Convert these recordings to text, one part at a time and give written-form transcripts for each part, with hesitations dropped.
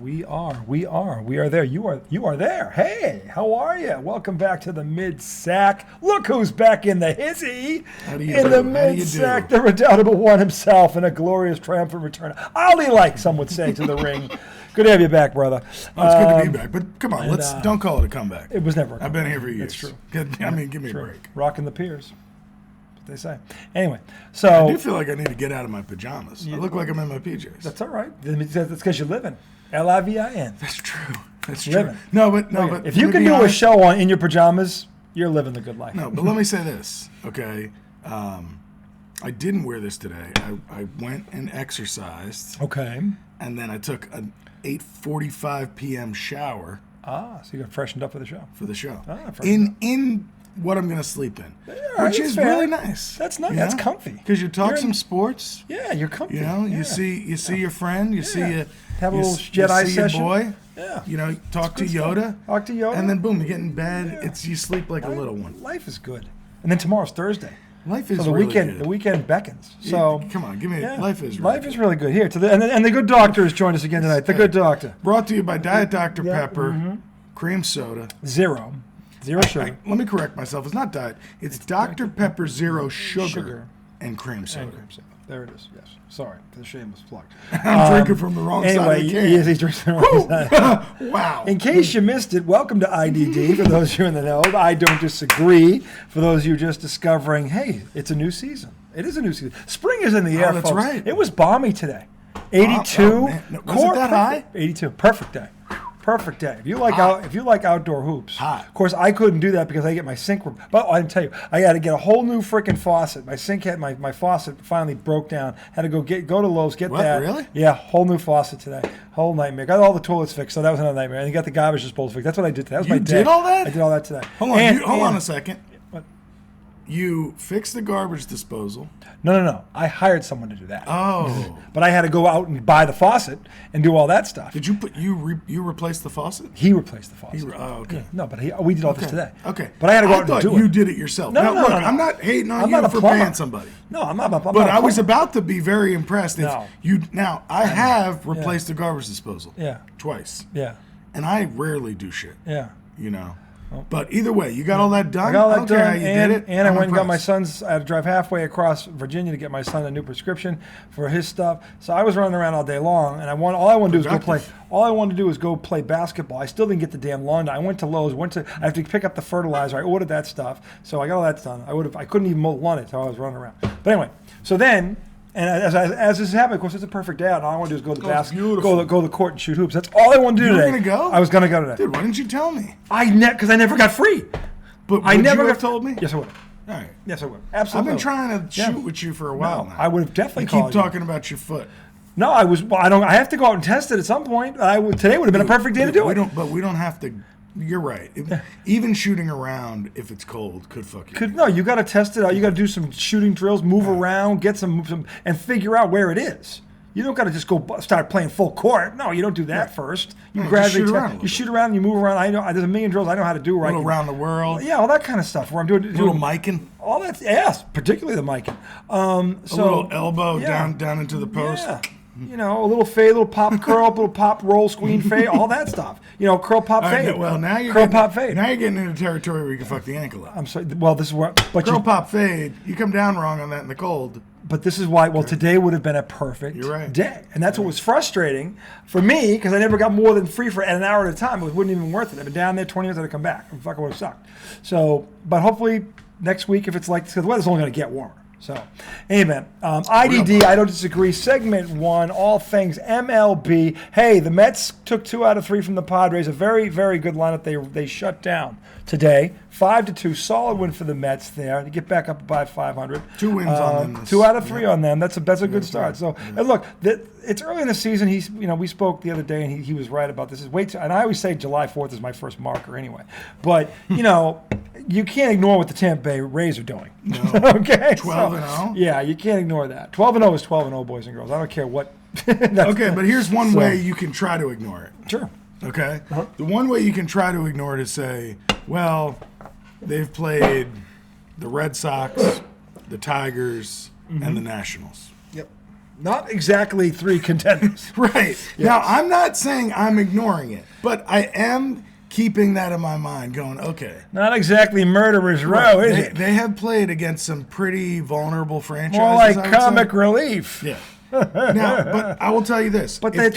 We are there. You are there. Hey, how are you? Welcome back to the mid-sack. Look who's back in the hizzy. In the mid-sack, the redoubtable one himself, in a glorious triumphant return. Ollie-like, some would say, to the ring. Good to have you back, brother. Well, it's good to be back. But come on, don't call it a comeback. It was never a comeback. I've been here for years. That's true. Give me a break. Rocking the piers. They say. Anyway, so I do feel like I need to get out of my pajamas. I look like I'm in my PJs. That's all right. That's because you're living. Livin. That's true. That's true. Living. But if you can do a show in your pajamas, you're living the good life. No, but let me say this, okay? I didn't wear this today. I went and exercised. Okay. And then I took an 8:45 p.m. shower. So you got freshened up for the show. For the show. In what I'm going to sleep in, which is really nice. That's nice. That's comfy. Because you talk some sports. Yeah, you're comfy. You know, you see your friend. You see have a little Jedi session. Your boy. Yeah. You know, talk to Yoda. Talk to Yoda. And then boom, you get in bed. Yeah. You sleep like a little one. Life is good. And then tomorrow's Thursday. Life is so the really weekend. good. The weekend beckons. So come on, give me. Life is really good here. And the good doctor has joined us again tonight. The good doctor. Brought to you by Diet Dr. Pepper, cream soda, Zero sugar. Let me correct myself. It's not diet. It's Dr. Pepper Zero Sugar and cream soda. There it is. Yes. Sorry for the shameless plug. I'm drinking from the wrong side of the can. Yes, he's drinking from the wrong side. Wow. In case you missed it, welcome to IDD. For those of you in the know, I don't disagree. For those of you just discovering, hey, it's a new season. It is a new season. Spring is in the air, that's folks. Right. It was balmy today. 82. Was it that high? 82. Perfect day. Perfect day. If you like outdoor hoops. Hot. Of course, I couldn't do that because I get my sink. But I can tell you, I had to get a whole new freaking faucet. My sink had my faucet finally broke down. Had to go to Lowe's, get that. Really? Yeah, whole new faucet today. Whole nightmare. Got all the toilets fixed, so that was another nightmare. And you got the garbage disposal fixed. That's what I did today. That was my day. You did all that? I did all that today. Hold on. Hold on a second. What? You fixed the garbage disposal. No. I hired someone to do that. Oh. But I had to go out and buy the faucet and do all that stuff. Did you replace the faucet? He replaced the faucet. Okay. Yeah, no, but we did all this today. Okay. But I had to go out and do it. You did it yourself. No. I'm not hating on you for paying somebody. No, I'm not. But I was about to be very impressed. No. I have replaced the garbage disposal. Yeah. Twice. Yeah. And I rarely do shit. Yeah. You know. But either way, you got all that done? I got all that done, how you did it. And I went and got my son's, I had to drive halfway across Virginia to get my son a new prescription for his stuff. So I was running around all day long, and all I wanted to do was go play basketball. I still didn't get the damn lawn done. I went to Lowe's, I have to pick up the fertilizer. I ordered that stuff. So I got all that done. I couldn't even mow the lawn until I was running around. But anyway, so then, and as this happened, of course, it's a perfect day out. And all I want to do is go to the basketball, go to the court and shoot hoops. That's all I want to do today. You were going to go? I was going to go today. Dude, why didn't you tell me? Because I never got free. But would you have told me? Yes, I would have. All right. Yes, I would. Absolutely. I've been trying to shoot with you for a while now. I would have definitely called you. Keep talking about your foot. No, I was. Well, I have to go out and test it at some point. Today would have been a perfect day to do it. But we don't have to. You're right. Even shooting around, if it's cold, could fuck you. No, you got to test it out. You got to do some shooting drills, move around, get some, and figure out where it is. You don't got to just go start playing full court. No, you don't do that first. You gradually shoot around, you move around. I know there's a million drills I know how to do. Right, around the world. Yeah, all that kind of stuff. Where I'm doing little miking. All that, yes, particularly the miking. A little elbow down into the post. Yeah. You know, a little fade, a little pop curl up, a little pop roll, squeen fade, all that stuff. You know, curl pop fade. Well, now you're fade. Now you're getting into territory where you can fuck the ankle up. I'm sorry. Well, this is where curl pop fade. You come down wrong on that in the cold. But this is why. Well, today would have been a perfect day, and that's what was frustrating for me because I never got more than free for an hour at a time. It wasn't even worth it. I've been down there 20 minutes. I had to come back. It fucking would have sucked. So, but hopefully next week, if it's like, because the weather's only going to get warmer. So, amen. IDD, I don't disagree. Segment 1, all things MLB. Hey, the Mets took 2 out of 3 from the Padres. A very, very good lineup. They shut down today. 5-2, solid win for the Mets there to get back up by 500. 2 wins on them. 2 out of 3 on them. That's a good start. So, and look, it's early in the season. We spoke the other day, and he was right about this. And I always say July 4th is my first marker anyway. But you can't ignore what the Tampa Bay Rays are doing. No. Okay. 12-0. Yeah, you can't ignore that. 12-0 is 12-0, boys and girls. I don't care what. Okay, but here's one way you can try to ignore it. Sure. Okay. The one way you can try to ignore it is say, well, they've played the Red Sox, the Tigers, and the Nationals. Yep. Not exactly 3 contenders. Right. Yes. Now, I'm not saying I'm ignoring it, but I am keeping that in my mind going, okay. Not exactly murderer's row, is it? They have played against some pretty vulnerable franchises. More like comic relief. Yeah. Now, but I will tell you this. But if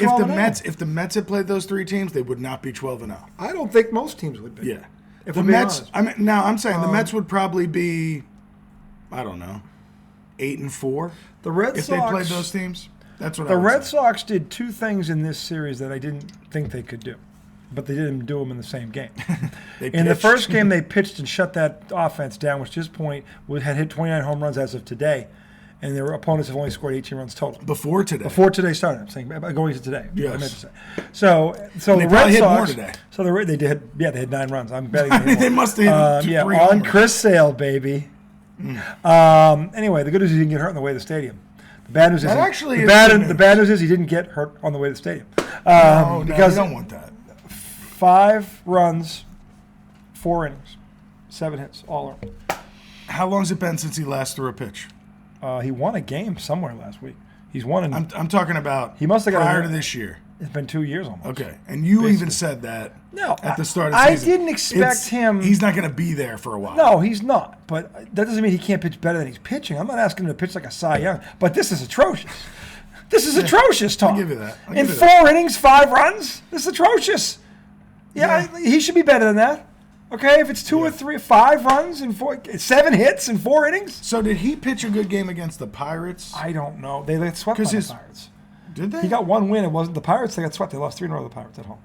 the Mets had played those 3 teams, they would not be 12-0. I don't think most teams would be. Yeah. If the Mets, I'm saying the Mets would probably be, I don't know, 8-4. The Red Sox, if they played those teams. That's what the Red Sox did 2 things in this series that I didn't think they could do, but they didn't do them in the same game. In the first game, they pitched and shut that offense down, which to this point had hit 29 home runs as of today, and their opponents have only scored 18 runs total. Before today started, I'm saying going to today. Yes. I meant to say. So the Red Sox hit more today. So they had 9 runs. I'm betting they must have hit 3 on Chris Sale, baby. Anyway, the good news is he didn't get hurt on the way to the stadium. The bad news the bad news is he didn't get hurt on the way to the stadium. Because you don't want that. 5 runs, 4 innings, 7 hits, all earned. How long has it been since he last threw a pitch? He won a game somewhere last week. He's won. I'm talking about. He must have got prior to this year. It's been 2 years almost. Okay, and you even said that. No, at the start of the season. I didn't expect him. He's not going to be there for a while. No, he's not. But that doesn't mean he can't pitch better than he's pitching. I'm not asking him to pitch like a Cy Young. But this is atrocious. This is atrocious, Tom. I'll give you that. In 4 innings, 5 runs. This is atrocious. Yeah, he should be better than that. Okay, if it's 2 or 3, 5 runs and 7 hits in 4 innings. So did he pitch a good game against the Pirates? I don't know. They swept by the Pirates. Did they? He got 1 win. It wasn't the Pirates. They got swept. They lost 3 in a row to the Pirates at home.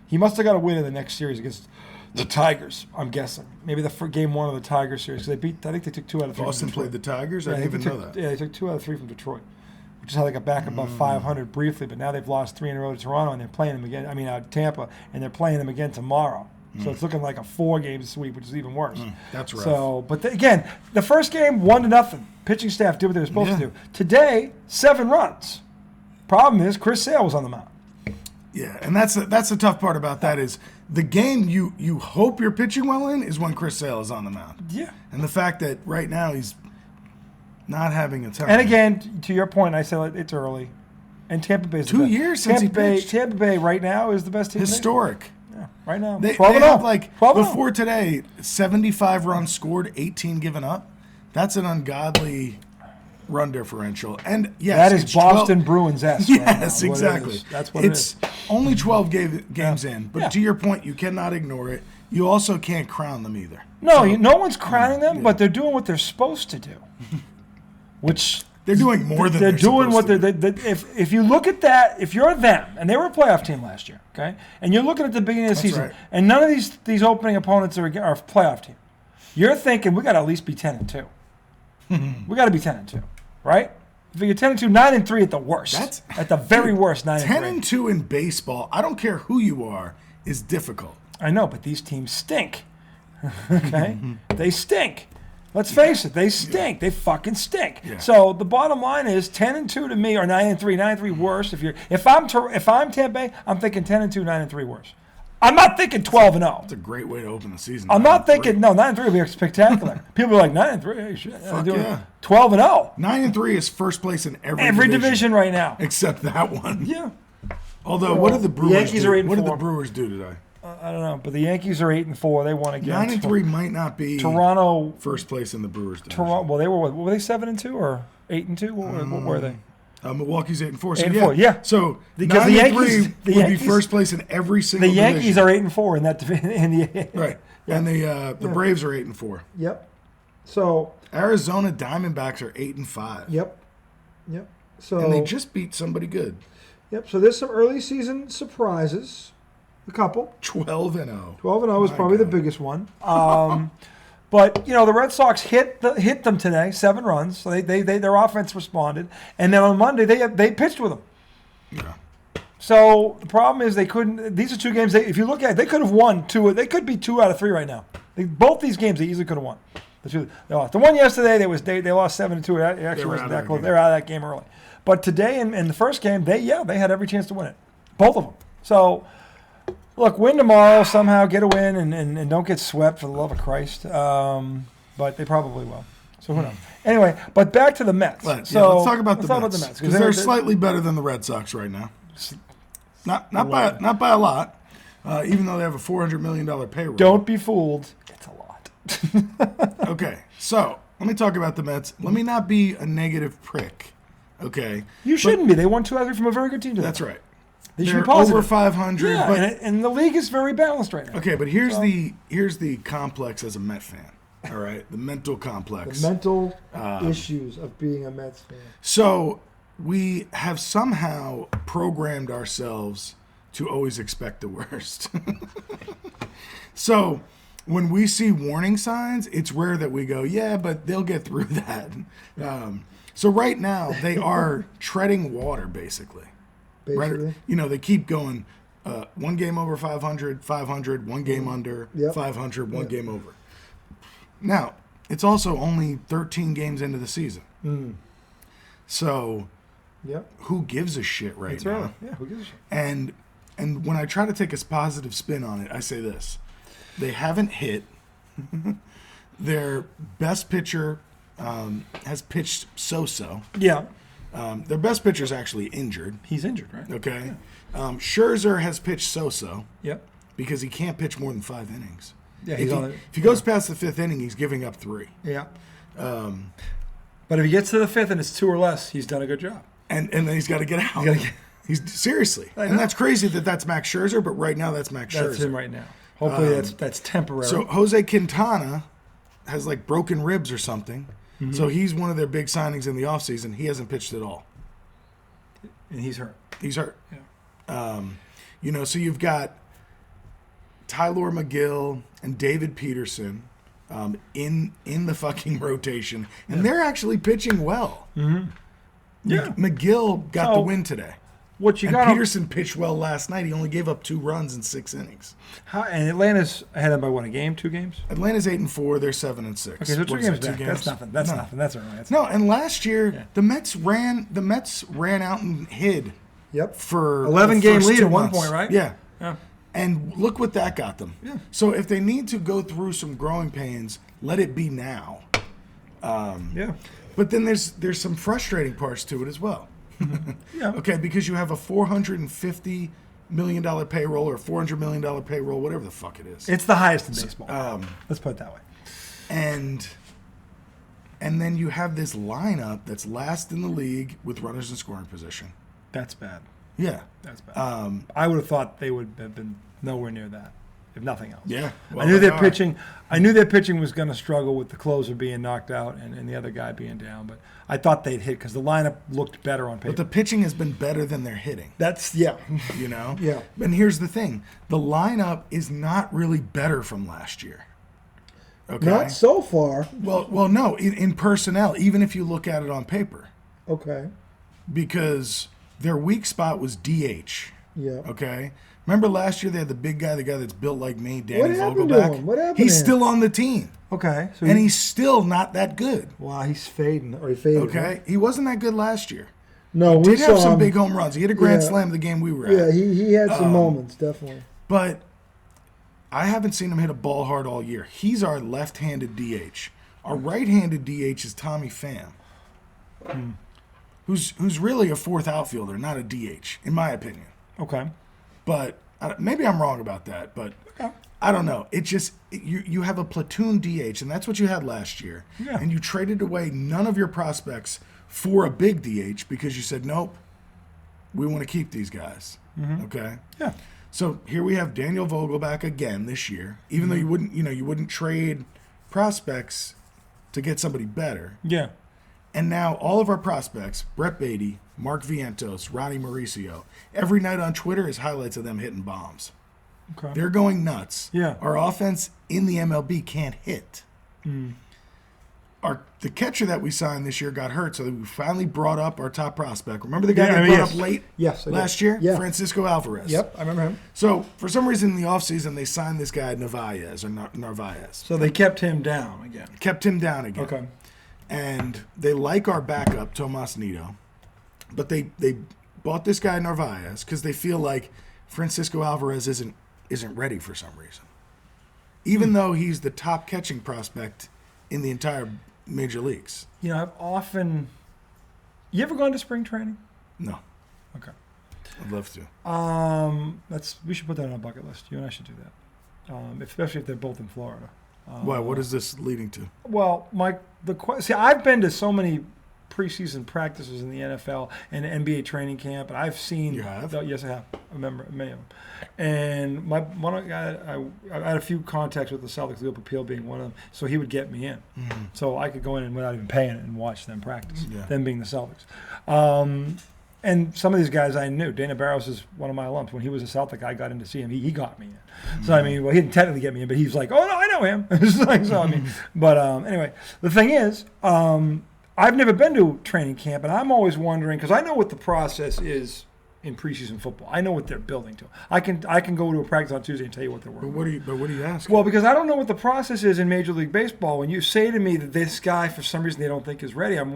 He must have got a win in the next series against the Tigers, I'm guessing. Maybe the game 1 of the Tigers series. I think they took 2 out of 3. Boston played the Tigers? I didn't even know that. Yeah, they took 2 out of 3 from Detroit, which is how they got back above 500 briefly. But now they've lost 3 in a row to Toronto, and they're playing them again. Tampa, and they're playing them again tomorrow. So it's looking like a 4-game sweep, which is even worse. That's rough. So, but again, the first game 1-0. Pitching staff did what they were supposed to do. Today, 7 runs. Problem is, Chris Sale was on the mound. Yeah, and that's the tough part about that is the game you hope you're pitching well in is when Chris Sale is on the mound. Yeah. And the fact that right now he's not having a time. And again, to your point, I said it's early. And Tampa Bay's 2 years since he pitched. Tampa Bay right now is the best team. Historic. Yeah, right now. They have before today, 75 runs scored, 18 given up. That's an ungodly run differential. And yes, that is Boston Bruins-esque. Yes, right now. exactly. That's what it is. It's only 12 games in, but to your point, you cannot ignore it. You also can't crown them either. No, no one's crowning them, but they're doing what they're supposed to do, which they're doing more than they're doing. What if you look at that, if you're them, and they were a playoff team last year, okay, and you're looking at the beginning of the season, and none of these opening opponents are a playoff team, you're thinking we got to at least be 10-2. We got to be 10-2. Right? If you're 10-2, 9-3 at the worst. At the very worst, 9-3. 10-2 in baseball, I don't care who you are, is difficult. I know, but these teams stink. Okay? They stink. Let's face it, they stink. They fucking stink. Yeah. So the bottom line is 10-2 to me, or 9-3. 9-3 worse. If I'm Tampa Bay, I'm thinking 10-2, 9-3 worse. I'm not thinking 12-0. That's a great way to open the season. I'm not thinking 9-3 would be spectacular. People are like 9-3. Hey, shit, fuck yeah. 12-0. 9-3 is first place in every division right now, except that one. Yeah. Although, what did the Brewers? The Yankees are 8-4. What did the Brewers do today? I don't know, but the Yankees are 8-4. They won again. 9-3 might not be Toronto first place in the Brewers division. Toronto. Well, they were they 7-2 or 8-2? What were they? Milwaukee's 8-4. So 8-4, yeah. So because the Yankees would be first place in every single. The Yankees division. are 8-4 in that division. Right, yeah. And the Braves are 8-4. Yep. So Arizona Diamondbacks are 8-5. Yep. So and they just beat somebody good. Yep. So there's some early season surprises. A couple. 12-0. 12-0 is probably the biggest one. But the Red Sox hit them today, 7 runs. So their offense responded, and then on Monday they pitched with them. Yeah. So the problem is they couldn't. These are 2 games. If you look at it, they could have won 2. They could be 2 out of 3 right now. Both these games they easily could have won. The one yesterday they lost 7-2. It actually wasn't that close. They were out of that game early. But today in the first game they had every chance to win it, both of them. So. Look, win tomorrow, somehow get a win and don't get swept for the love of Christ. But they probably will. So who knows? Anyway, but back to the Mets. Let's talk about the Mets because they're slightly better than the Red Sox right now. Not by a lot, even though they have a $400 million payroll. Don't be fooled. It's a lot. Okay, so let me talk about the Mets. Let me not be a negative prick. Okay, you shouldn't be. They won 2 out of 3 from a very good team today. That's right. They should be positive. Over 500. Yeah, but, and the league is very balanced right now. Okay, but here's the complex as a Met fan. All right, the mental complex. The mental issues of being a Mets fan. So we have somehow programmed ourselves to always expect the worst. So when we see warning signs, it's rare that we go, yeah, but they'll get through that. So right now they are treading water, basically. Right? You know, they keep going 1 game over 500, 500, 1 game under 500, 1 game over. Now, it's also only 13 games into the season. So who gives a shit right now? Right. Yeah, who gives a shit? And when I try to take a positive spin on it, I say this. They haven't hit. Their best pitcher has pitched so-so. Yeah. Their best pitcher is actually injured. He's injured, right? Okay. Yeah. Scherzer has pitched so-so. Yep. Because he can't pitch more than 5 innings. Yeah, if he goes past the 5th inning, he's giving up 3. Yeah. But if he gets to the 5th and it's 2 or less, he's done a good job. And then he's got to get out. He's seriously. And that's crazy that's Max Scherzer, but right now that's Max Scherzer. That's him right now. Hopefully that's temporary. So Jose Quintana has like broken ribs or something. Mm-hmm. So he's one of their big signings in the offseason. He hasn't pitched at all. And he's hurt. He's hurt. Yeah. So you've got Tyler McGill and David Peterson in the fucking rotation, and they're actually pitching well. Mm-hmm. Yeah, McGill got the win today. Peterson pitched well last night. He only gave up 2 runs in 6 innings. And Atlanta's ahead of by what, a game, 2 games? Atlanta's 8-4. They're 7-6. Okay, so 2 games back. That's nothing. That's nothing. That's all right. No, and last year the Mets ran out and hid. Yep. For 11-game lead at one point, right? Yeah. Yeah. And look what that got them. Yeah. So if they need to go through some growing pains, let it be now. Yeah. But then there's some frustrating parts to it as well. Yeah. Okay, because you have a $450 million payroll or $400 million payroll, whatever the fuck it is. It's the highest in baseball. Let's put it that way. And then you have this lineup that's last in the league with runners in scoring position. That's bad. Yeah. That's bad. I would have thought they would have been nowhere near that, if nothing else. Yeah. Well, I knew their pitching was going to struggle with the closer being knocked out and the other guy being down, but I thought they'd hit because the lineup looked better on paper. But the pitching has been better than their hitting. Yeah. You know? Yeah. And here's the thing. The lineup is not really better from last year. Okay? Not so far. Well, no. In personnel, even if you look at it on paper. Okay. Because their weak spot was DH. Yeah. Okay? Remember last year they had the big guy, the guy that's built like me, Danny What happened Vogelback? to him? What happened He's to him? still on the team. Okay. So and he's still not that good. Wow, he's fading. Or he faded. Okay? Huh? He wasn't that good last year. No, he did have some big home runs. He hit a grand slam the game we were at. Yeah, he had some moments, definitely. But I haven't seen him hit a ball hard all year. He's our left-handed DH. Our right-handed DH is Tommy Pham, who's really a 4th outfielder, not a DH, in my opinion. Okay. But maybe I'm wrong about that, but I don't know. It just you have a platoon DH, and that's what you had last year. Yeah. And you traded away none of your prospects for a big DH because you said, nope, we want to keep these guys. Mm-hmm. Okay? Yeah. So here we have Daniel Vogelback again this year, even though you wouldn't trade prospects to get somebody better. Yeah. And now all of our prospects, Brett Beatty, Mark Vientos, Ronnie Mauricio, every night on Twitter is highlights of them hitting bombs. Okay. They're going nuts. Yeah. Our offense in the MLB can't hit. The catcher that we signed this year got hurt, so we finally brought up our top prospect. Remember the guy that brought up late last year? Yeah. Francisco Alvarez. Yep, I remember him. So for some reason in the offseason, they signed this guy Narvaez. So they kept him down again. Okay. And they like our backup, Tomas Nido. But they bought this guy Narvaez because they feel like Francisco Alvarez isn't ready for some reason. Even though he's the top catching prospect in the entire major leagues. You know, I've often. You ever gone to spring training? No. Okay. I'd love to. We should put that on a bucket list. You and I should do that, especially if they're both in Florida. Why? What is this leading to? Well, I've been to so many preseason practices in the NFL and NBA training camp, and I've seen. You have? Yes, I have. I remember many of them. And I had a few contacts with the Celtics, Leo Papil being one of them, so he would get me in. Mm-hmm. So I could go in without even paying it and watch them practice, them being the Celtics. And some of these guys I knew. Dana Barros is one of my alums. When he was a Celtic, I got in to see him. He got me in. Mm-hmm. So, I mean, well, he didn't technically get me in, but he's like, oh, no, I know him. But anyway, the thing is, I've never been to training camp, and I'm always wondering, because I know what the process is in preseason football. I know what they're building to. I can go to a practice on Tuesday and tell you what they're working. But what do you ask? Well, because I don't know what the process is in Major League Baseball. When you say to me that this guy, for some reason, they don't think is ready, I'm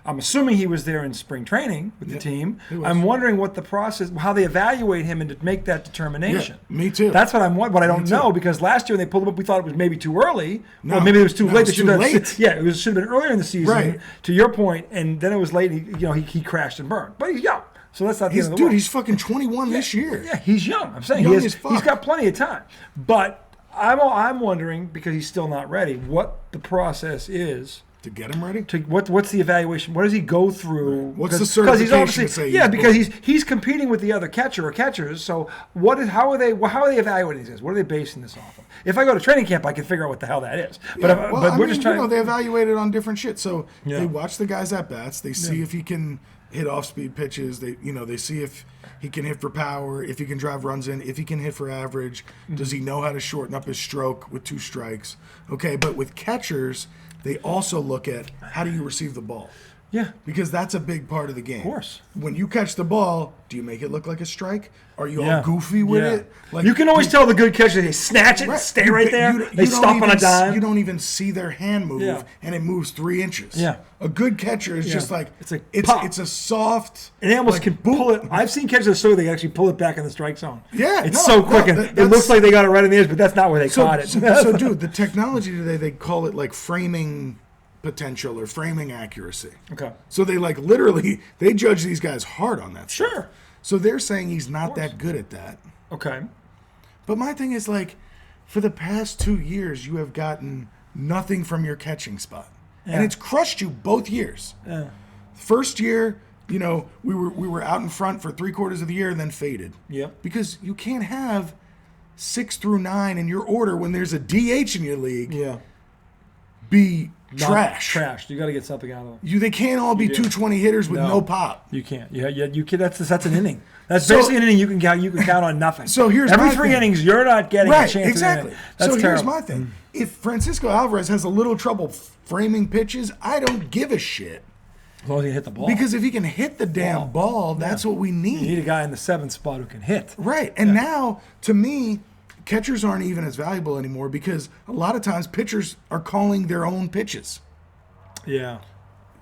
assuming he was there in spring training with the team. I'm wondering what the process, how they evaluate him and to make that determination. Yeah, me too. That's what I'm wondering. But I don't know, because last year when they pulled him up, we thought it was maybe too early. No, or maybe it was too late. It was too late. Yeah, it should have been earlier in the season, right. To your point, and then it was late. He crashed and burned. But he's young. So that's not the end of the world. He's fucking 21 this year. Yeah, he's young. I'm saying he's got plenty of time. But I'm wondering, because he's still not ready, what the process is to get him ready. What's the evaluation? What does he go through? What's the certification to say? Because he's competing with the other catcher or catchers. So how are they evaluating this? What are they basing this off of? If I go to training camp, I can figure out what the hell that is. But we're just trying. They evaluate it on different shit. So they watch the guys at bats. They see if he can hit off-speed pitches. They see if he can hit for power, if he can drive runs in, if he can hit for average. Mm-hmm. Does he know how to shorten up his stroke with 2 strikes? Okay, but with catchers, they also look at how do you receive the ball. Yeah. Because that's a big part of the game. Of course. When you catch the ball, do you make it look like a strike? Are you all goofy with it? Like, you can always tell the good catchers, they snatch it and stay right there. They stop on a dime. You don't even see their hand move, and it moves 3 inches. Yeah. A good catcher is just like, it's a soft. And they almost can pull it. I've seen catchers so they can actually pull it back in the strike zone. Yeah. It's so quick. It looks like they got it right in the edge, but that's not where they caught it. So, dude, the technology today, they call it like framing potential or framing accuracy. Okay. So they literally they judge these guys hard on that stuff. Sure. So they're saying he's not that good at that. Okay. But my thing is for the past 2 years you have gotten nothing from your catching spot. Yeah. And it's crushed you both years. Yeah. First year, we were out in front for 3/4 of the year and then faded. Yeah. Because you can't have 6 through 9 in your order when there's a DH in your league. Yeah. Be trash. You got to get something out of them. They can't all be 220 hitters with no pop. You can't. Yeah, you can. That's an inning. That's basically an inning you can count on nothing. So here's every my 3 thing. innings you're not getting a chance. Exactly. That's so terrible. Here's my thing. If Francisco Alvarez has a little trouble framing pitches, I don't give a shit. As long as he hit the ball. Because if he can hit the damn ball, that's what we need. You need a guy in the 7th spot who can hit. Right. And now, to me, catchers aren't even as valuable anymore because a lot of times pitchers are calling their own pitches. Yeah.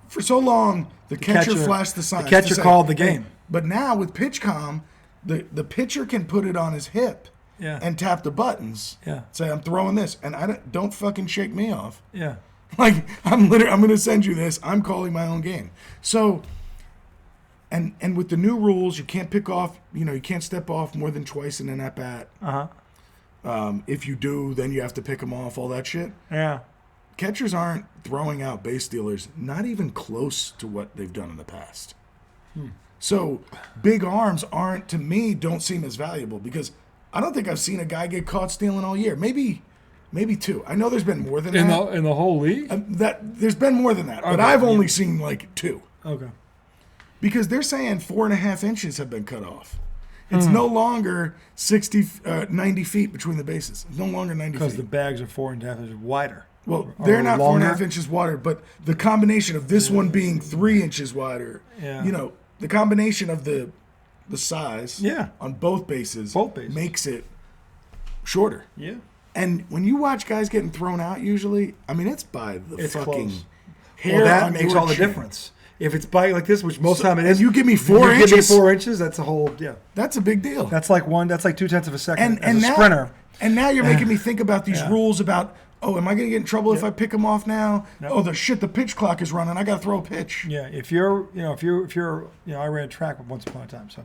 For so long, the catcher flashed the signs. The catcher called the game. But now with PitchCom, the pitcher can put it on his hip and tap the buttons. Yeah. Say, I'm throwing this. And don't fucking shake me off. Yeah. I'm going to send you this. I'm calling my own game. So, and with the new rules, you can't pick off, you can't step off more than twice in an at-bat. Uh-huh. If you do, then you have to pick them off, all that shit. Yeah. Catchers aren't throwing out base stealers, not even close to what they've done in the past. So big arms to me, don't seem as valuable because I don't think I've seen a guy get caught stealing all year. Maybe 2. I know there's been more than that. In the whole league? There's been more than that, but I've only seen 2. Okay. Because they're saying 4.5 inches have been cut off. It's no longer 90 feet between the bases. It's no longer 90 feet. Because the bags are 4.5 inches wider. Well, they're not 4.5 inches wider, but the combination of this one being 3 inches wider, the combination of the size on both bases makes it shorter. Yeah. And when you watch guys getting thrown out usually, I mean, it's by the fucking close. hair that on makes your all the chin. difference. If it's by like this, which most of the time it is, you give me 4 inches. Give me 4 inches. That's a whole That's a big deal. That's like 2/10 of a second. And as a sprinter. And now you're making me think about these rules about oh, am I going to get in trouble if I pick him off now? Nope. Oh, the pitch clock is running. I got to throw a pitch. Yeah, if you're, I ran track once upon a time. So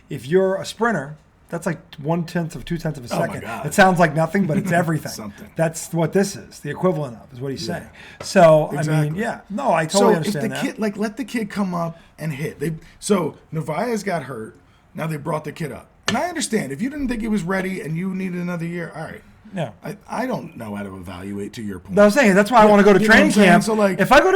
if you're a sprinter, that's like 1/10 of 2/10 of a second. Oh my God. It sounds like nothing, but it's everything. Something. That's what this is. The equivalent of is what he's saying. So exactly. I mean, yeah, no, I totally understand if the that. kid, let the kid come up and hit. So Narvaez got hurt. Now they brought the kid up, and I understand if you didn't think he was ready and you needed another year. All right. Yeah. I don't know how to evaluate, to your point. I was saying that's why I want to go to training camp. So like, if I go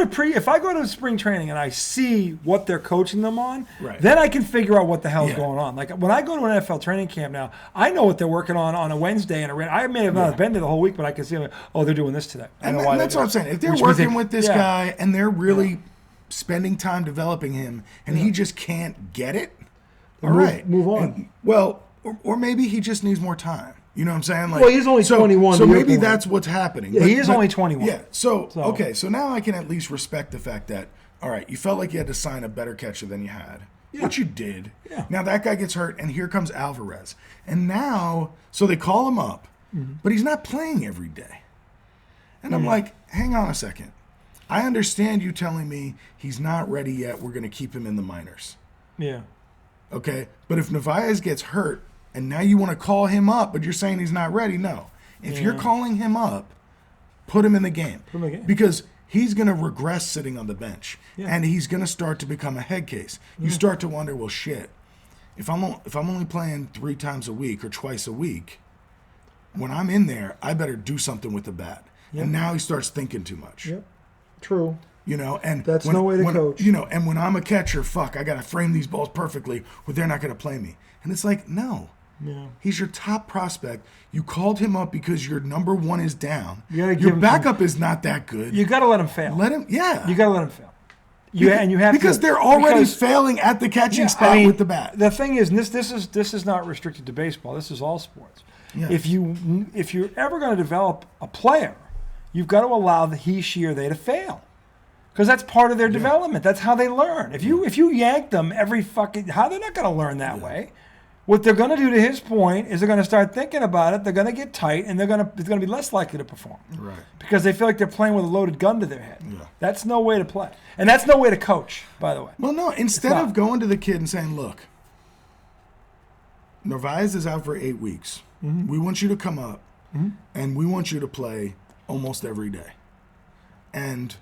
to spring training and I see what they're coaching them on, right. then I can figure out what the hell's going on. Like when I go to an NFL training camp now, I know what they're working on a Wednesday, and I may have not been there the whole week, but I can see, oh, they're doing this today. And that's what I'm saying. If they're working with this guy and they're really spending time developing him, and he just can't get it, all right, move on. Or maybe he just needs more time. You know what I'm saying? Like, well, he's only 21. So maybe that's what's happening. Yeah, he is only 21. Yeah. So, okay. So now I can at least respect the fact that, all right, you felt like you had to sign a better catcher than you had, which you did. Yeah. Now that guy gets hurt, and here comes Alvarez. And now, so they call him up, but he's not playing every day. And I'm like, hang on a second. I understand you telling me he's not ready yet. We're going to keep him in the minors. Yeah. Okay. But if Narvaez gets hurt, and now you want to call him up, but you're saying he's not ready. No. If you're calling him up, put him in the game. Put him in the game. Because he's going to regress sitting on the bench. Yeah. And he's going to start to become a head case. You start to wonder, well, shit, if I'm only playing 3 times a week or twice a week, when I'm in there, I better do something with the bat. Yep. And now he starts thinking too much. Yep. True. You know, and that's no way to coach. You know, and when I'm a catcher, I got to frame these balls perfectly, or they're not going to play me. And it's like, no. Yeah. He's your top prospect. You called him up because your number 1 is down. Your backup is not that good. You got to let him fail. Let him, yeah. You got to let him fail. Because they're already failing at the catching spot with the bat. The thing is, this is not restricted to baseball. This is all sports. Yeah. If you're ever going to develop a player, you've got to allow he, she, or they to fail. Because that's part of their development. That's how they learn. If you yank them every how they're not going to learn that way. What they're going to do, to his point, is they're going to start thinking about it. They're going to get tight, and it's going to be less likely to perform. Right. Because they feel like they're playing with a loaded gun to their head. Yeah. That's no way to play. And that's no way to coach, by the way. Well, no, instead of going to the kid and saying, look, Narvaez is out for 8 weeks. Mm-hmm. We want you to come up, and we want you to play almost every day. And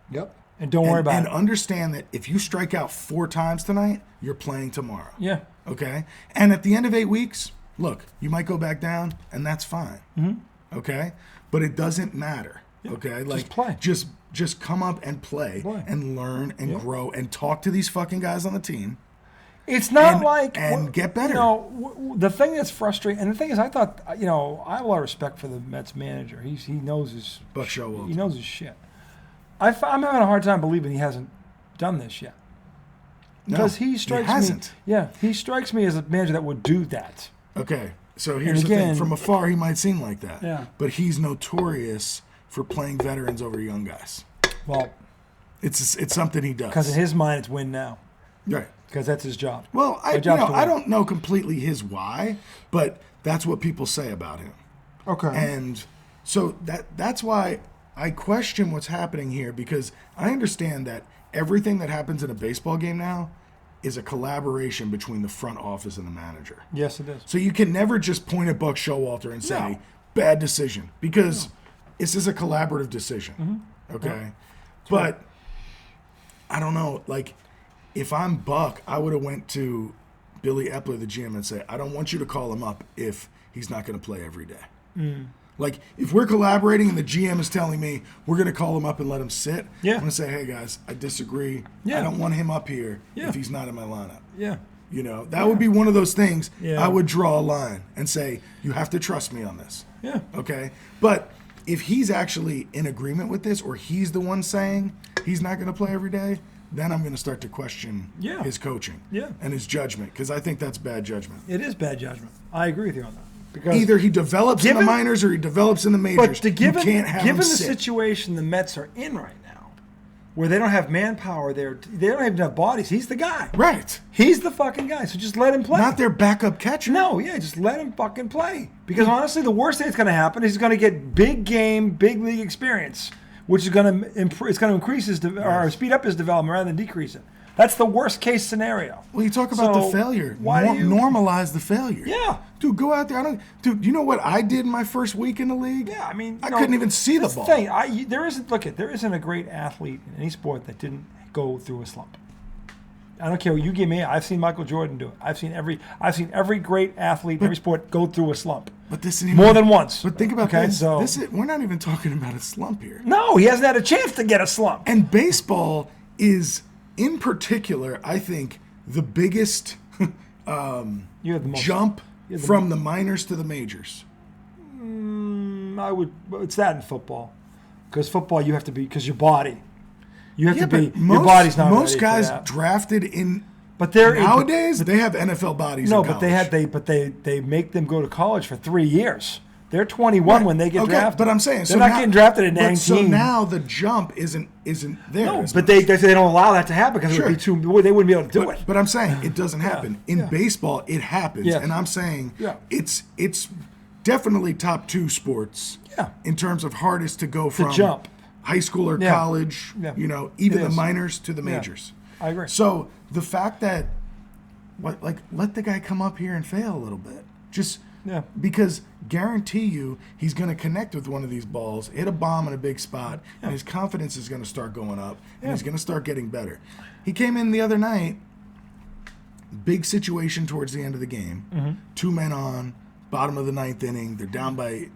don't worry about it. And understand that if you strike out 4 times tonight, you're playing tomorrow. Yeah. Okay? And at the end of 8 weeks, look, you might go back down, and that's fine. Mm-hmm. Okay? But it doesn't matter. Yeah. Okay? Like, just play. Just come up and play and learn and grow and talk to these fucking guys on the team. It's not get better. You know, the thing that's frustrating, and the thing is, I thought, I have a lot of respect for the Mets manager. He knows his Buck Showalter. He knows his shit. I'm having a hard time believing he hasn't done this yet. Because he strikes me. Yeah, he strikes me as a manager that would do that. Okay, so here's the thing: from afar, he might seem like that. Yeah. But he's notorious for playing veterans over young guys. Well, it's something he does. Because in his mind, it's win now. Right. Because that's his job. Well, I don't know completely his why, but that's what people say about him. Okay. And so that's why I question what's happening here, because I understand that everything that happens in a baseball game now is a collaboration between the front office and the manager. Yes, it is. So you can never just point at Buck Showalter and say, bad decision, because this is a collaborative decision. Mm-hmm. Okay? Yeah. But I don't know, like, if I'm Buck, I would have went to Billy Epler, the GM, and say, I don't want you to call him up if he's not going to play every day. Mm. Like, if we're collaborating and the GM is telling me we're going to call him up and let him sit, I'm going to say, hey, guys, I disagree. I don't want him up here if he's not in my lineup. Yeah. You know, that would be one of those things I would draw a line and say, you have to trust me on this. Yeah. Okay? But if he's actually in agreement with this, or he's the one saying he's not going to play every day, then I'm going to start to question his coaching and his judgment, because I think that's bad judgment. It is bad judgment. I agree with you on that. Because either he develops in the minors or he develops in the majors. But given you can't have the him sit. situation the Mets are in right now, where they don't have manpower there. They don't even have bodies. He's the guy. Right. He's the fucking guy. So just let him play. Not their backup catcher. No, yeah, just let him fucking play. Because honestly, the worst thing that's going to happen is he's going to get big game, big league experience, which is going to increase his or speed up his development rather than decrease it. That's the worst case scenario. Well, you talk about the failure. Why do you normalize the failure? Yeah, dude, go out there. Dude, you know what I did my first week in the league? Yeah, I mean, I couldn't even see the ball. There isn't a great athlete in any sport that didn't go through a slump. I don't care what you give me. I've seen Michael Jordan do it. I've seen every great athlete in every sport go through a slump. But this is more than once. But think about this. We're not even talking about a slump here. No, he hasn't had a chance to get a slump. And baseball is, in particular, I think, the biggest jump from the minors to the majors. It's that in football. Because football, you have to be, because your body. You have to be. Your body's not most ready guys for that. drafted in. But they're nowadays they have NFL bodies. No, in but college. they make them go to college for 3 years. They're 21 when they get drafted. But I'm saying they're not getting drafted at 19. So now the jump isn't there. No, but they don't allow that to happen because it would be they wouldn't be able to do it. But I'm saying it doesn't happen in baseball. It happens, and I'm saying it's definitely top 2 sports in terms of hardest to go from jump. High school or college. Even the minors to the majors. I agree. So the fact that let the guy come up here and fail a little bit, because guarantee you he's going to connect with one of these balls, hit a bomb in a big spot, and his confidence is going to start going up, and he's going to start getting better. He came in the other night, big situation towards the end of the game, 2 men on, bottom of the 9th inning, they're down by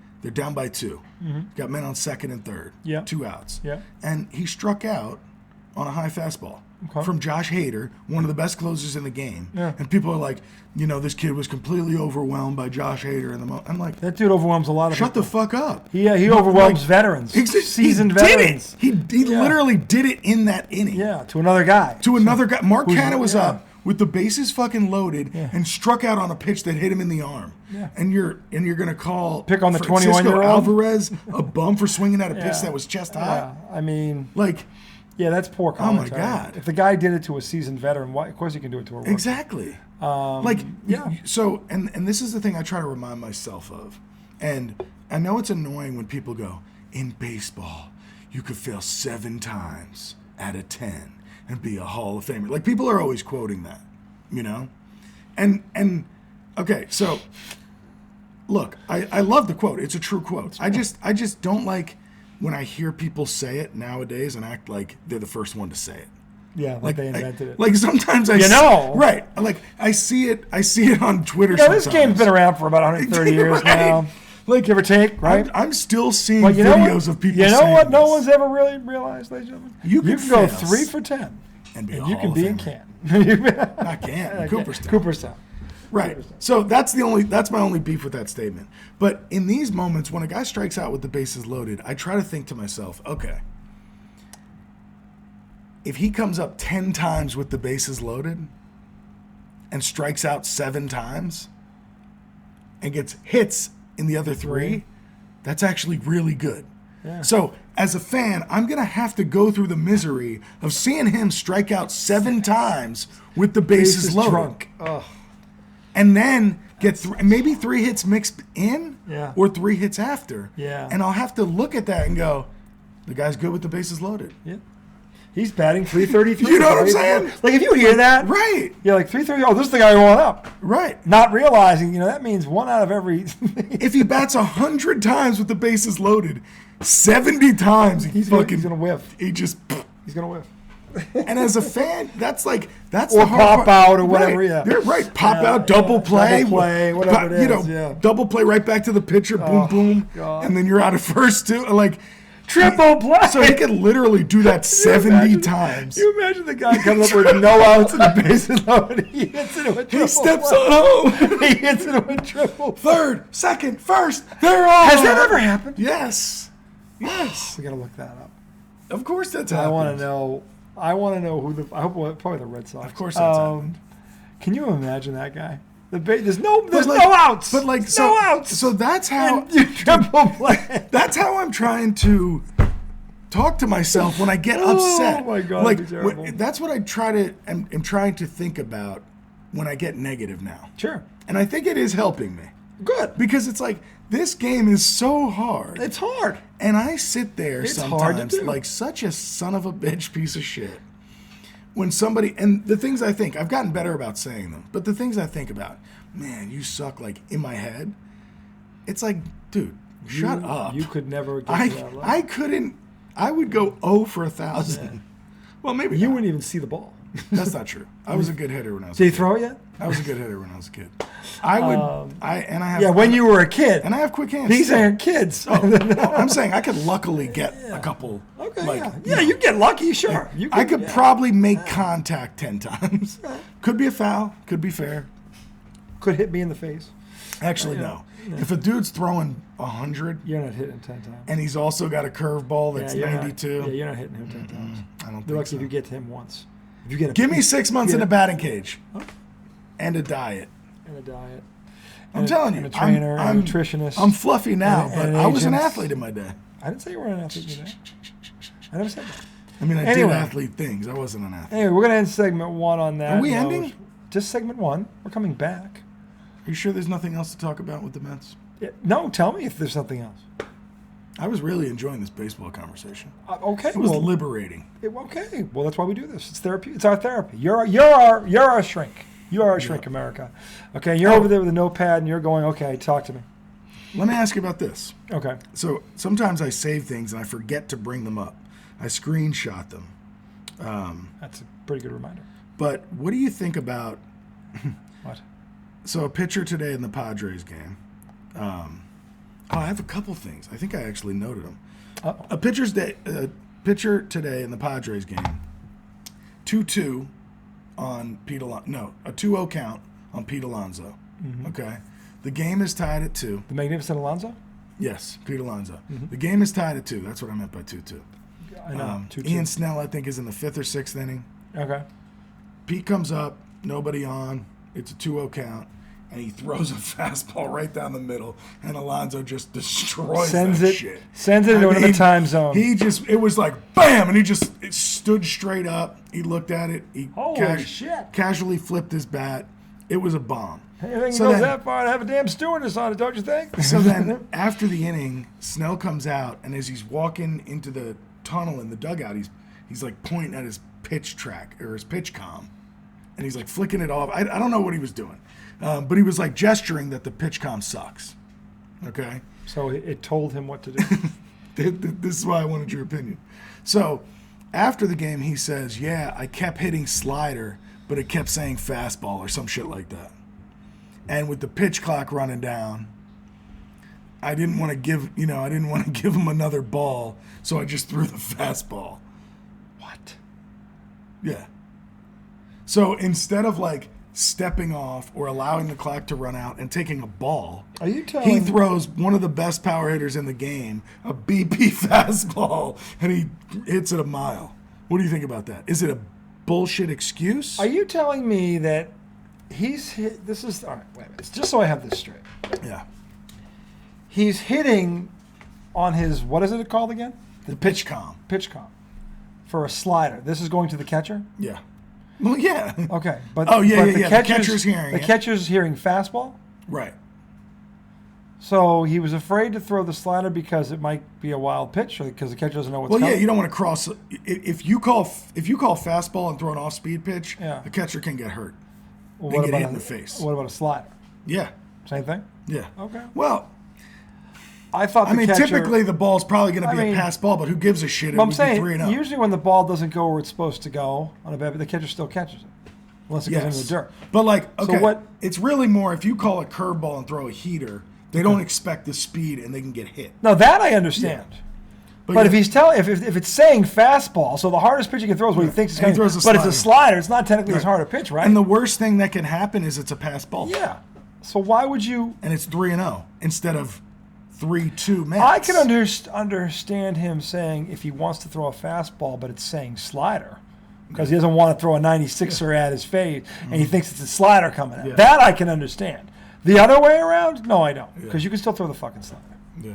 2. Got men on 2nd and 3rd, 2 outs, and he struck out on a high fastball. From Josh Hader, one of the best closers in the game. And people are like, this kid was completely overwhelmed by Josh Hader. I'm like, that dude overwhelms a lot of people. Shut the fuck up. He overwhelms veterans, seasoned veterans. He literally did it in that inning. Yeah, to another guy. Mark Canha was up with the bases fucking loaded and struck out on a pitch that hit him in the arm. And you're gonna pick on the Francisco 21-year-old Alvarez a bum for swinging at a pitch that was chest high. I mean, yeah, that's poor commentary. Oh my God! If the guy did it to a seasoned veteran, of course he can do it to a rookie. Exactly. So, and this is the thing I try to remind myself of, and I know it's annoying when people go, in baseball, you could fail 7 times out of 10 and be a Hall of Famer. Like, people are always quoting that, and okay, so look, I love the quote. It's a true quote. I just don't like when I hear people say it nowadays and act like they're the first one to say it. Yeah, like they invented it. Like sometimes right. Like I see it on Twitter. This game's been around for about 130 years now. Like, give or take, right? I'm still seeing videos of people. You know what? This. No one's ever really realized, ladies and gentlemen. You can go 3 for 10, and you can be in Canton. Not Canton, Cooperstown. Right. So that's my only beef with that statement. But in these moments, when a guy strikes out with the bases loaded, I try to think to myself, okay, if he comes up 10 times with the bases loaded and strikes out 7 times and gets hits in the other 3, that's actually really good. Yeah. So as a fan, I'm going to have to go through the misery of seeing him strike out 7 times with the bases loaded. Drunk. Ugh. And then get maybe 3 hits mixed in, or 3 hits after. Yeah. And I'll have to look at that and go, the guy's good with the bases loaded. Yeah. He's batting .333. You know what I'm saying? Like, if you hear that, right? You're like .330. Oh, this is the guy who went up. Right. Not realizing, that means 1 out of every. If he bats 100 times with the bases loaded, 70 times he's gonna whiff. He's gonna whiff. And as a fan, that's or the hard pop part. out or whatever. Right. Yeah, you're right. Pop out, double play, whatever it is. Double play right back to the pitcher, boom, boom, God. And then you're out of first too. Like triple play. So he can literally do that 70 times. You imagine the guy comes up with no outs and the bases loaded. He hits it with triple. He steps on home. He hits it with triple. Third, second, first. They're all. Has that ever happened? Yes. We gotta look that up. Of course, that's happened. I want to know who I hope probably the Red Sox. Of course, that's happened. Can you imagine that guy? There's no outs. But no outs. So that's how triple play. That's how I'm trying to talk to myself when I get upset. Oh my God, like that'd be terrible. that's what I am trying to think about when I get negative now. Sure. And I think it is helping me. Good. Because it's like, this game is so hard. It's hard. And I sit there It's sometimes hard to do. like such a son of a bitch piece of shit. When somebody, and the things I think, I've gotten better about saying them, but the things I think about, man, you suck, like in my head, it's like, dude, shut up. You could never get to that level. I couldn't, I would go 0 for 1,000. Well, maybe You not. wouldn't even see the ball. That's not true. I was a good hitter when I was Did a he kid. throw it yet? I was a good hitter when I was a kid. I would, I have. Yeah, when you were a kid. And I have quick hands. These still. aren't kids. Oh, no, I'm saying I could luckily get a couple. Okay, like, yeah, you get lucky, sure. You I could probably make contact 10 times. Could be a foul. Could be fair. Could hit me in the face. Actually, no. If a dude's throwing 100 You're not hitting 10 times. and he's also got a curveball that's you're 92, Not, yeah, you're not hitting him 10 times. I don't You're think lucky so. if you get to him once. If you get Give me 6 months in a batting cage Huh? and a diet. And a diet. I'm telling you, and a trainer, I'm and a nutritionist. I'm fluffy now, and but an I was an agent. athlete in my day. I didn't say you were an athlete today. I never said that. I mean, I Anyway. did athlete things. I wasn't an athlete. Anyway, we're going to end segment 1 on that. Are we note. ending? Just segment 1. We're coming back. Are you sure there's nothing else to talk about with the Mets? Yeah, no, tell me if there's something else. I was really enjoying this baseball conversation. Okay, It was well, liberating. okay. Well, that's why we do this. It's therapy. It's our therapy. You're our shrink. You are our shrink, America. Okay, you're over there with a notepad and you're going, okay, talk to me. Let me ask you about this. Okay. So sometimes I save things and I forget to bring them up. I screenshot them. That's a pretty good reminder. But what do you think about? What? So a pitcher today in the Padres game. I have a couple things. I think I actually noted them. Uh-oh. A pitcher today in the Padres game. 2-2 on Pete Alonso. No, a 2-0 count on Pete Alonso. Mm-hmm. Okay. The game is tied at 2. The Magnificent Alonso? Yes, Pete Alonso. Mm-hmm. The game is tied at 2. That's what I meant by 2-2. I know. 2-2. Ian Snell, I think, is in the 5th or 6th inning. Okay. Pete comes up, nobody on. It's a 2-0 count, and he throws a fastball right down the middle, and Alonso just destroys that shit. Sends it into another time zone. It was like bam, and it stood straight up. He looked at it. He Holy shit. casually flipped his bat. It was a bomb. Anything So goes then- that far to have a damn stewardess on it, don't you think? So then, after the inning, Snell comes out, and as he's walking into the tunnel in the dugout, he's like pointing at his pitch track or his pitch comm, and he's like flicking it off. I don't know what he was doing, but he was like gesturing that the pitch comm sucks. Okay, So it told him what to do. this is why I wanted your opinion. So after the game, he says, "Yeah, I kept hitting slider, but it kept saying fastball or some shit like that." And with the pitch clock running down, I didn't want to give him another ball, so I just threw the fastball. What? Yeah. So instead of like stepping off or allowing the clock to run out and taking a ball, Are you telling he throws one of the best power hitters in the game, a BP fastball, and he hits it a mile. What do you think about that? Is it a bullshit excuse? Are you telling me that he's hit? This is all right. Wait a minute. Just so I have this straight. Yeah. He's hitting on his what is it called again? The pitch comm. Pitch comp for a slider. This is going to the catcher. Yeah. Well, yeah. Okay, but Oh, yeah, but yeah, yeah. The catcher's hearing the it. catcher's hearing fastball. Right. So he was afraid to throw the slider because it might be a wild pitch, or because the catcher doesn't know what's Well, coming. yeah, you don't want to cross. If you call fastball and throw an off-speed pitch, Yeah. the catcher can get hurt. Well, and get hit in the face. What about a slider? Yeah. Same thing. Yeah. Okay. Well, I thought. I mean, catcher, typically the ball's probably going to be I mean, a pass ball, but who gives a shit? It I'm would be saying 3-0. usually when the ball doesn't go where it's supposed to go on a bat, the catcher still catches it, unless it goes into the dirt. But like, okay, what- it's really more if you call a curveball and throw a heater, they don't expect the speed and they can get hit. No, that I understand. But yeah, if he's if it's saying fastball, so the hardest pitch he can throw is what he thinks is And he coming. throws a But it's a slider. slider. It's not technically as hard a pitch, right? And the worst thing that can happen is it's a pass ball. yeah. So why would you? And it's 3-0 instead of 3-2 Mets. I can understand him saying if he wants to throw a fastball, but it's saying slider. Because he doesn't want to throw a 96er at his face, and he thinks it's a slider coming out. Yeah. That I can understand. The other way around, no, I don't. Because you can still throw the fucking slider. Yeah.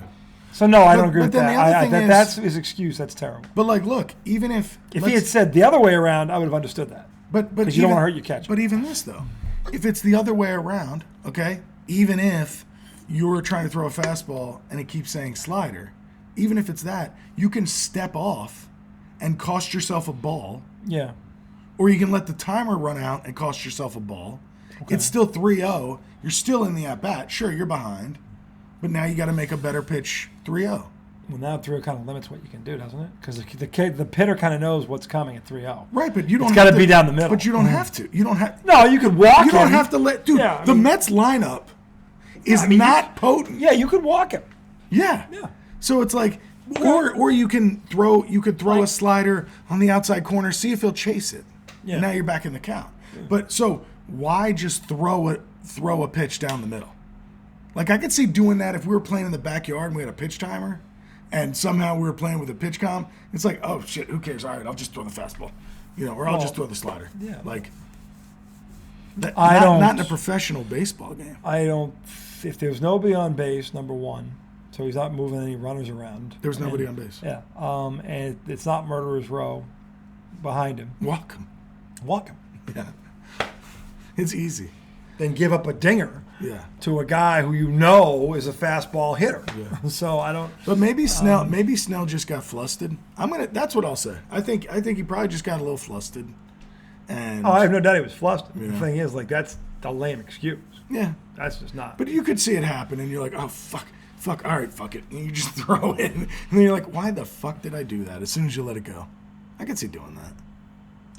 So no, I don't agree with that. That's his excuse. That's terrible. But like, look, even if he had said the other way around, I would have understood that. But because you don't want to hurt your catcher. But even this though, if it's the other way around, okay, even if you're trying to throw a fastball and it keeps saying slider, even if it's that, you can step off and cost yourself a ball. Yeah. Or you can let the timer run out and cost yourself a ball. Okay. It's still 3-0. You're still in the at-bat. Sure, you're behind. But now you got to make a better pitch 3-0. Well, now 3-0 kind of limits what you can do, doesn't it? Because the pitter kind of knows what's coming at 3-0. Right, but you don't. It's got to be down the middle. But you don't have to. You don't have. No, you could walk. You don't have to let. Dude, the Mets lineup is not potent. Yeah, you could walk him. Yeah. Yeah. So it's like, or you can throw. You could throw a slider on the outside corner, see if he'll chase it. Yeah. And now you're back in the count. Yeah. But so why just throw a pitch down the middle? Like, I could see doing that if we were playing in the backyard and we had a pitch timer, and somehow we were playing with a pitch com. It's like, oh shit, who cares? All right, I'll just throw the fastball, or I'll just throw the slider. Yeah. Like, not in a professional baseball game. I don't. If there's nobody on base, number one, so he's not moving any runners around. There's nobody on base. Yeah. And it's not murderer's row behind him. Walk him. Yeah. It's easy. Then give up a dinger. Yeah. To a guy who is a fastball hitter. Yeah. So I don't. But maybe Snell just got flustered. That's what I'll say. I think he probably just got a little flustered. And I have no doubt he was flustered. Yeah. The thing is, like, that's a lame excuse. Yeah. That's just not. But you could see it happen, and you're like, oh fuck, all right, fuck it, and you just throw it, and then you're like, why the fuck did I do that? As soon as you let it go, I could see doing that.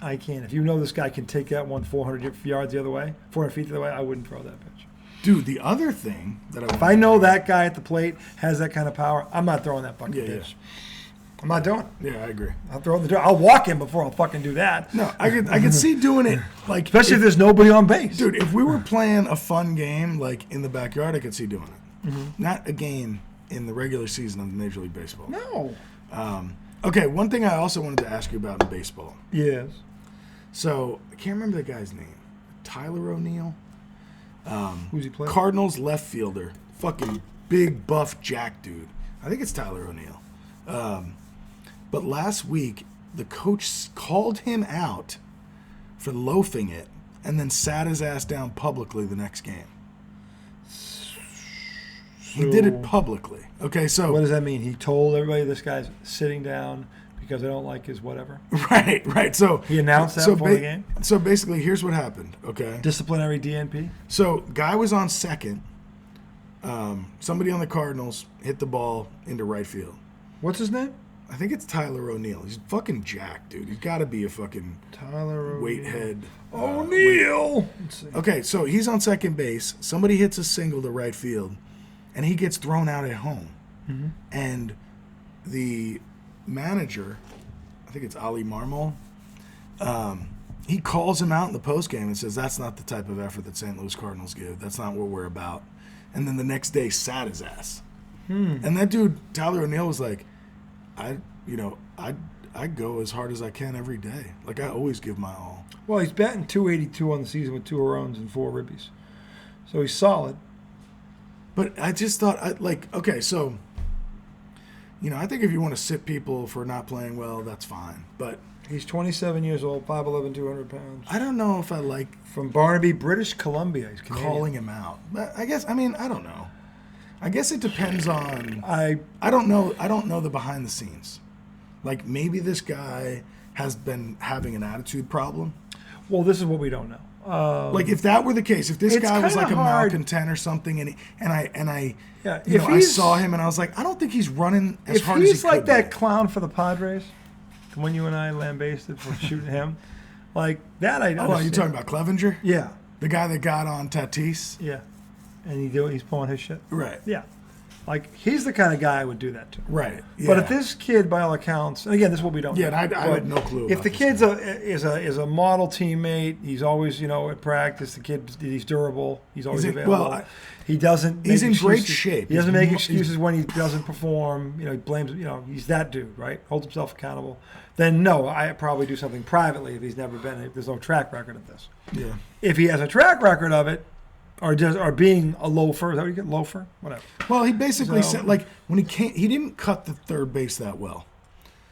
I can't. If you know this guy can take that one 400 yards the other way, 400 feet the other way, I wouldn't throw that pitch. Dude, the other thing that if I know that guy at the plate has that kind of power, I'm not throwing that fucking pitch. Yeah. I'm not doing it. Yeah, I agree. I'll walk him before I'll fucking do that. No, I could see doing it, like, especially if there's nobody on base. Dude, if we were playing a fun game like in the backyard, I could see doing it. Mm-hmm. Not a game in the regular season of Major League Baseball. No. Okay, one thing I also wanted to ask you about in baseball. Yes. So I can't remember the guy's name. Tyler O'Neill. Who's he playing? Cardinals left fielder, fucking big buff jack dude. I think it's Tyler O'Neill. But last week, the coach called him out for loafing it and then sat his ass down publicly the next game. He did it publicly. Okay, so what does that mean? He told everybody this guy's sitting down because I don't like his whatever. Right. So he announced that before the game. So basically, here's what happened. Okay. Disciplinary DNP. So guy was on second. Somebody on the Cardinals hit the ball into right field. What's his name? I think it's Tyler O'Neill. He's fucking jacked, dude. He's got to be a fucking Tyler weight head. O'Neill. Okay, so he's on second base. Somebody hits a single to right field, and he gets thrown out at home. Mm-hmm. And the manager, I think it's Ali Marmol, he calls him out in the postgame and says, that's not the type of effort that St. Louis Cardinals give. That's not what we're about. And then the next day sat his ass. And that dude, Tyler O'Neill, was like, I go as hard as I can every day. Like, I always give my all. Well, he's batting .282 on the season with 2 runs and 4 ribbies. So he's solid. But I just thought, okay, so, I think if you want to sit people for not playing well, that's fine. But he's 27 years old, 5'11", 200 pounds. I don't know if I like... From Barnaby, British Columbia. He's Canadian. Calling him out. But I guess, I don't know. I guess it depends on... I don't know the behind the scenes. Like, maybe this guy has been having an attitude problem. Well, this is what we don't know. Like, if that were the case, if this guy was like a malcontent or something, and I saw him and I was like, I don't think he's running as hard as he could. If he's like that clown for the Padres, when you and I lambasted for shooting him, like that, I understand. Oh, you talking about Clevenger? Yeah, the guy that got on Tatis. Yeah, and he's pulling his shit. Right. Yeah. Like, he's the kind of guy I would do that to. Right. Yeah. But if this kid, by all accounts, and again, this is what we don't know. Yeah, I have no clue. If the kid's is a model teammate, he's always, at practice, the kid, he's durable, he's always available. Well, he doesn't. He's in great shape. He doesn't make excuses when he doesn't perform. He blames. He's that dude, right? Holds himself accountable. Then no, I probably do something privately if there's no track record of this. Yeah. If he has a track record of it, or being a loafer. Is that what you get? Loafer? Whatever. Well, he basically said, like, when he didn't cut the third base that well.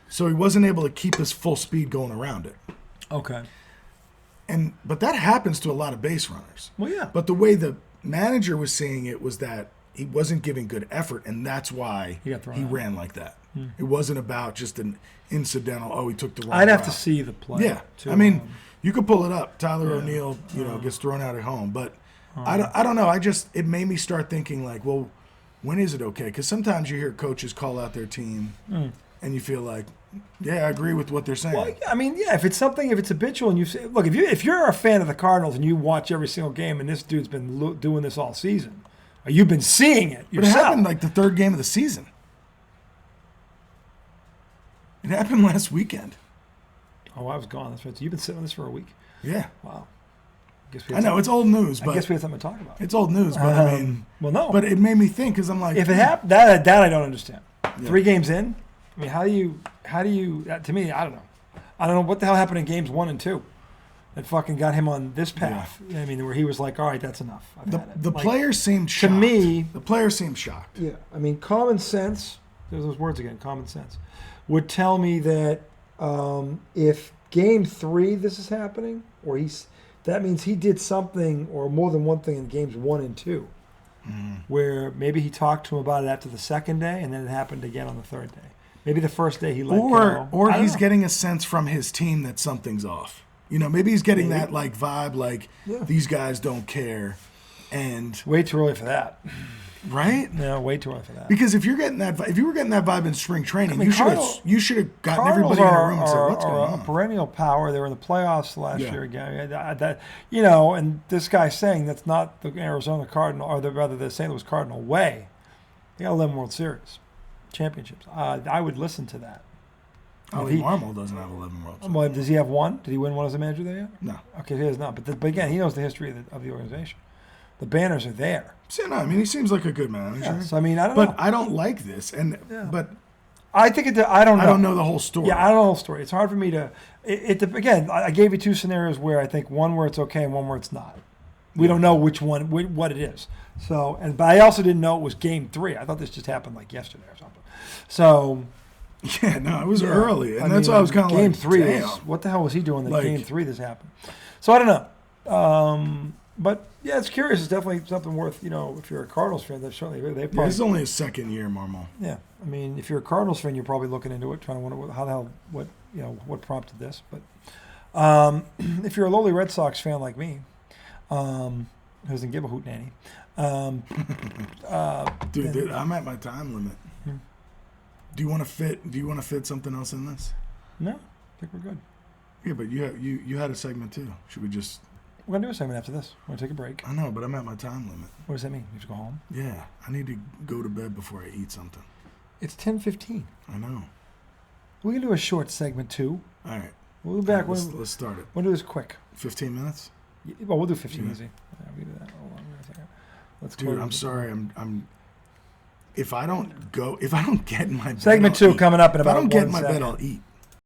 So he wasn't able to keep his full speed going around it. Okay. But that happens to a lot of base runners. Well, yeah. But the way the manager was seeing it was that he wasn't giving good effort, and that's why he ran like that. It wasn't about just an incidental, he took the wrong I'd have route. to see the play. Yeah. I mean, you could pull it up. Tyler O'Neill, gets thrown out at home. But I don't know. It made me start thinking, like, well, when is it okay? Because sometimes you hear coaches call out their team, and you feel like, yeah, I agree with what they're saying. Well, I mean, yeah, if it's habitual, and you say, look, if you're a fan of the Cardinals and you watch every single game, and this dude's been doing this all season, or you've been seeing it yourself. But it happened like the third game of the season. It happened last weekend. Oh, I was gone. That's right. So you've been sitting on this for a week. Yeah. Wow. I know it's old news, but I guess we have something to talk about. It's old news, but I mean, well, no. But it made me think because I'm like, if it happened, that I don't understand. Yeah. 3 games in, I mean, how do you? To me, I don't know. I don't know what the hell happened in games 1 and 2 that fucking got him on this path. Yeah. I mean, where he was like, all right, that's enough. The players seemed shocked. To me, the players seemed shocked. Yeah, I mean, common sense. There's those words again. Common sense would tell me that if game 3 this is happening, or that means he did something or more than one thing in games 1 and 2, where maybe he talked to him about it after the second day, and then it happened again on the third day. Maybe the first day he let go. Or he's getting a sense from his team that something's off. Maybe he's getting that like vibe, like these guys don't care, and way too early for that. Right? No, way too early for that. Because if you were getting that vibe in spring training, you should have gotten everybody in a room and said, "What's going on?" A perennial power. They were in the playoffs last year again. And this guy's saying that's not the Arizona Cardinal, or rather the St. Louis Cardinal way. They got 11 World Series championships. I would listen to that. Marmol doesn't have 11 World Series. Well, does he have one? Did he win one as a manager there yet? No. Okay, he has not. But again, he knows the history of the organization. The banners are there. So, no, I mean, he seems like a good manager. Yes, I mean, I don't know. But I don't like this. But I think I don't know. I don't know the whole story. Yeah, I don't know the whole story. It's hard for me to. Again, I gave you 2 scenarios where I think one where it's okay and one where it's not. We don't know which one, what it is. So, but I also didn't know it was game 3. I thought this just happened like yesterday or something. So. Yeah, no, it was early, and that's why I was kind of like, game 3. Damn. What the hell was he doing? Game 3 this happened. So I don't know. But yeah, it's curious. It's definitely something worth, if you're a Cardinals fan, they've probably. This is only his second year, Marmol. Yeah, I mean, if you're a Cardinals fan, you're probably looking into it, trying to wonder how the hell, what prompted this. But if you're a lowly Red Sox fan like me, who doesn't give a hoot nanny, dude, I'm at my time limit. Do you want to fit something else in this? No, I think we're good. Yeah, but you had a segment too. Should we just? We're going to do a segment after this. We're going to take a break. I know, but I'm at my time limit. What does that mean? You have to go home? Yeah. I need to go to bed before I eat something. It's 10:15. I know. We're going to do a short segment, too. All right. We'll be back. Let's start it. We'll do this quick. 15 minutes? Yeah, well, we'll do 15 easy. Yeah, we can do that. Hold on a second. Dude, I'm sorry. I'm. If I don't get in my bed, segment 2 coming up in about 1 second. If I don't get in my bed, I'll eat.